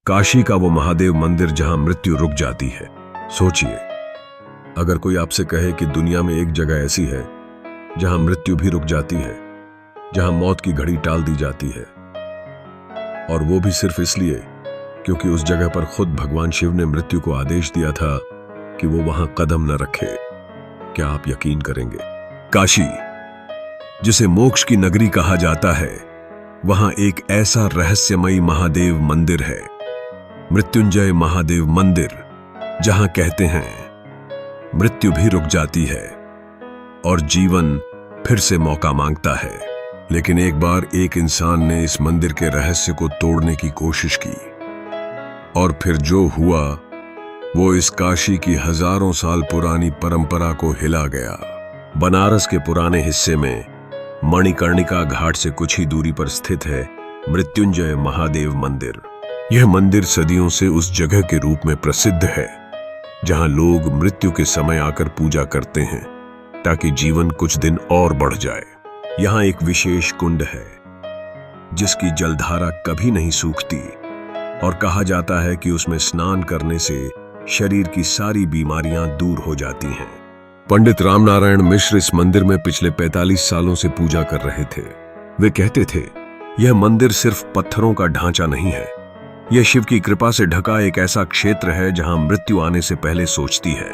काशी का वो महादेव मंदिर जहां मृत्यु रुक जाती है। सोचिए, अगर कोई आपसे कहे कि दुनिया में एक जगह ऐसी है जहां मृत्यु भी रुक जाती है, जहां मौत की घड़ी टाल दी जाती है, और वो भी सिर्फ इसलिए क्योंकि उस जगह पर खुद भगवान शिव ने मृत्यु को आदेश दिया था कि वो वहां कदम न रखे, क्या आप यकीन करेंगे? काशी, जिसे मोक्ष की नगरी कहा जाता है, वहां एक ऐसा रहस्यमयी महादेव मंदिर है, मृत्युंजय महादेव मंदिर, जहां कहते हैं मृत्यु भी रुक जाती है और जीवन फिर से मौका मांगता है। लेकिन एक बार एक इंसान ने इस मंदिर के रहस्य को तोड़ने की कोशिश की, और फिर जो हुआ वो इस काशी की हजारों साल पुरानी परंपरा को हिला गया। बनारस के पुराने हिस्से में मणिकर्णिका घाट से कुछ ही दूरी पर स्थित है मृत्युंजय महादेव मंदिर। यह मंदिर सदियों से उस जगह के रूप में प्रसिद्ध है जहां लोग मृत्यु के समय आकर पूजा करते हैं ताकि जीवन कुछ दिन और बढ़ जाए। यहां एक विशेष कुंड है जिसकी जलधारा कभी नहीं सूखती, और कहा जाता है कि उसमें स्नान करने से शरीर की सारी बीमारियां दूर हो जाती हैं। पंडित रामनारायण मिश्र इस मंदिर में पिछले 45 सालों से पूजा कर रहे थे। वे कहते थे, यह मंदिर सिर्फ पत्थरों का ढांचा नहीं है, यह शिव की कृपा से ढका एक ऐसा क्षेत्र है जहां मृत्यु आने से पहले सोचती है।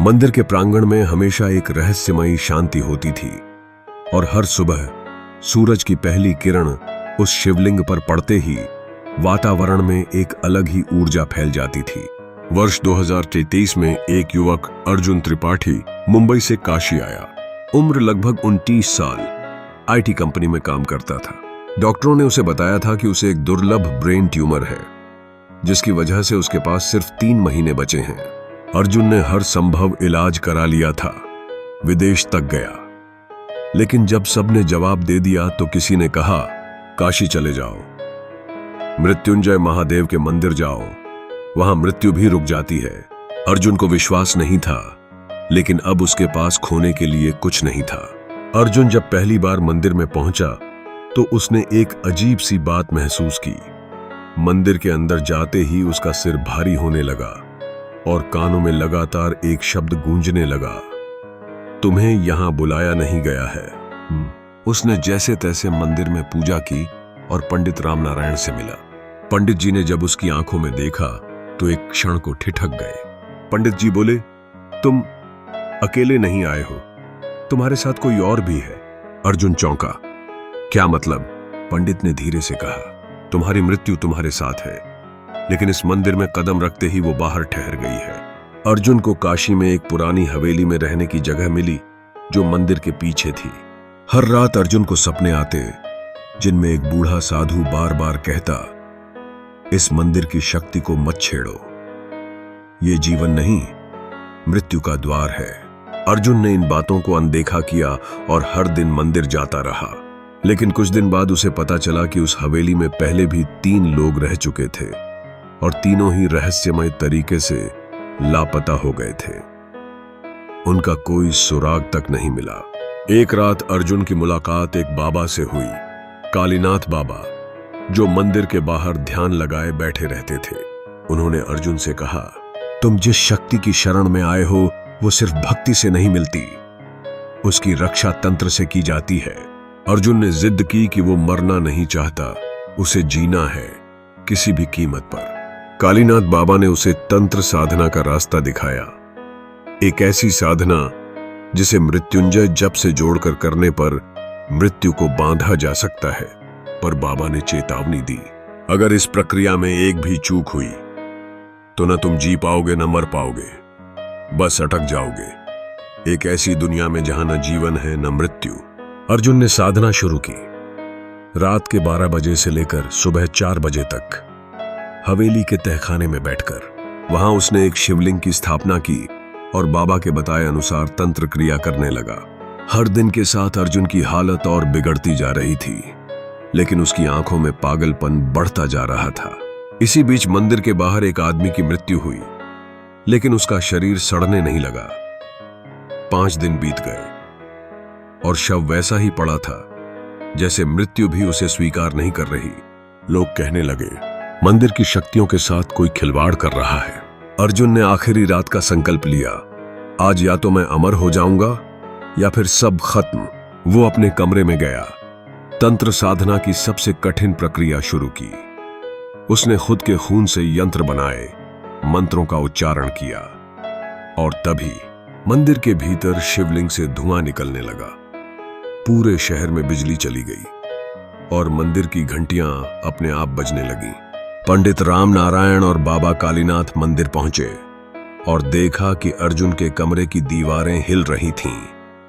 मंदिर के प्रांगण में हमेशा एक रहस्यमयी शांति होती थी, और हर सुबह सूरज की पहली किरण उस शिवलिंग पर पड़ते ही वातावरण में एक अलग ही ऊर्जा फैल जाती थी। वर्ष 2033 में एक युवक अर्जुन त्रिपाठी मुंबई से काशी आया। उम्र लगभग 29 साल, आईटी कंपनी में काम करता था। डॉक्टरों ने उसे बताया था कि उसे एक दुर्लभ ब्रेन ट्यूमर है, जिसकी वजह से उसके पास सिर्फ 3 महीने बचे हैं। अर्जुन ने हर संभव इलाज करा लिया था, विदेश तक गया, लेकिन जब सबने जवाब दे दिया तो किसी ने कहा, काशी चले जाओ, मृत्युंजय महादेव के मंदिर जाओ, वहां मृत्यु भी रुक जाती है। अर्जुन को विश्वास नहीं था, लेकिन अब उसके पास खोने के लिए कुछ नहीं था। अर्जुन जब पहली बार मंदिर में पहुंचा तो उसने एक अजीब सी बात महसूस की। मंदिर के अंदर जाते ही उसका सिर भारी होने लगा और कानों में लगातार एक शब्द गूंजने लगा, तुम्हें यहां बुलाया नहीं गया है। उसने जैसे तैसे मंदिर में पूजा की और पंडित रामनारायण से मिला। पंडित जी ने जब उसकी आंखों में देखा तो एक क्षण को ठिठक गए। पंडित जी बोले, तुम अकेले नहीं आए हो, तुम्हारे साथ कोई और भी है। अर्जुन चौंका, क्या मतलब? पंडित ने धीरे से कहा, तुम्हारी मृत्यु तुम्हारे साथ है, लेकिन इस मंदिर में कदम रखते ही वो बाहर ठहर गई है। अर्जुन को काशी में एक पुरानी हवेली में रहने की जगह मिली जो मंदिर के पीछे थी। हर रात अर्जुन को सपने आते जिनमें एक बूढ़ा साधु बार बार कहता, इस मंदिर की शक्ति को मत छेड़ो, ये जीवन नहीं, मृत्यु का द्वार है। अर्जुन ने इन बातों को अनदेखा किया और हर दिन मंदिर जाता रहा, लेकिन कुछ दिन बाद उसे पता चला कि उस हवेली में पहले भी 3 लोग रह चुके थे और तीनों ही रहस्यमय तरीके से लापता हो गए थे। उनका कोई सुराग तक नहीं मिला। एक रात अर्जुन की मुलाकात एक बाबा से हुई, कालीनाथ बाबा, जो मंदिर के बाहर ध्यान लगाए बैठे रहते थे। उन्होंने अर्जुन से कहा, तुम जिस शक्ति की शरण में आए हो वो सिर्फ भक्ति से नहीं मिलती, उसकी रक्षा तंत्र से की जाती है। अर्जुन ने जिद की कि वो मरना नहीं चाहता, उसे जीना है किसी भी कीमत पर। कालीनाथ बाबा ने उसे तंत्र साधना का रास्ता दिखाया, एक ऐसी साधना जिसे मृत्युंजय जप से जोड़कर करने पर मृत्यु को बांधा जा सकता है। पर बाबा ने चेतावनी दी, अगर इस प्रक्रिया में एक भी चूक हुई तो न तुम जी पाओगे न मर पाओगे, बस अटक जाओगे एक ऐसी दुनिया में जहां न जीवन है न मृत्यु। अर्जुन ने साधना शुरू की। रात के 12 बजे से लेकर सुबह 4 बजे तक हवेली के तहखाने में बैठकर वहां उसने एक शिवलिंग की स्थापना की और बाबा के बताए अनुसार तंत्र क्रिया करने लगा। हर दिन के साथ अर्जुन की हालत और बिगड़ती जा रही थी, लेकिन उसकी आंखों में पागलपन बढ़ता जा रहा था। इसी बीच मंदिर के बाहर एक आदमी की मृत्यु हुई, लेकिन उसका शरीर सड़ने नहीं लगा। 5 दिन बीत गए और शव वैसा ही पड़ा था जैसे मृत्यु भी उसे स्वीकार नहीं कर रही। लोग कहने लगे, मंदिर की शक्तियों के साथ कोई खिलवाड़ कर रहा है। अर्जुन ने आखिरी रात का संकल्प लिया, आज या तो मैं अमर हो जाऊंगा या फिर सब खत्म। वो अपने कमरे में गया, तंत्र साधना की सबसे कठिन प्रक्रिया शुरू की। उसने खुद के खून से यंत्र बनाए, मंत्रों का उच्चारण किया और तभी मंदिर के भीतर शिवलिंग से धुआं निकलने लगा। पूरे शहर में बिजली चली गई और मंदिर की घंटियां अपने आप बजने लगीं। पंडित राम नारायण और बाबा कालीनाथ मंदिर पहुंचे और देखा कि अर्जुन के कमरे की दीवारें हिल रही थीं।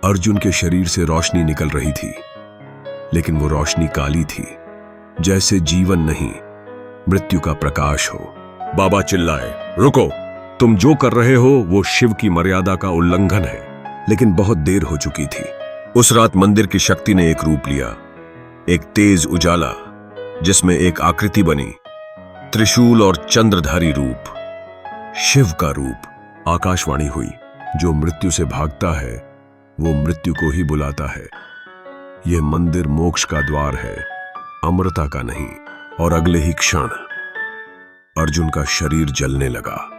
अर्जुन के शरीर से रोशनी निकल रही थी, लेकिन वो रोशनी काली थी, जैसे जीवन नहीं, मृत्यु का प्रकाश हो। बाबा चिल्लाए, रुको, तुम जो कर रहे हो वो शिव की मर्यादा का उल्लंघन है। लेकिन बहुत देर हो चुकी थी। उस रात मंदिर की शक्ति ने एक रूप लिया, एक तेज उजाला जिसमें एक आकृति बनी, त्रिशूल और चंद्रधारी रूप, शिव का रूप। आकाशवाणी हुई, जो मृत्यु से भागता है वो मृत्यु को ही बुलाता है। यह मंदिर मोक्ष का द्वार है, अमरता का नहीं। और अगले ही क्षण अर्जुन का शरीर जलने लगा।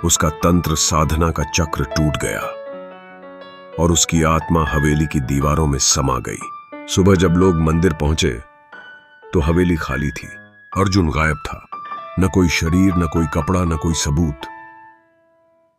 उसका तंत्र साधना का चक्र टूट गया और उसकी आत्मा हवेली की दीवारों में समा गई। सुबह जब लोग मंदिर पहुंचे तो हवेली खाली थी। अर्जुन गायब था, न कोई शरीर, न कोई कपड़ा, न कोई सबूत।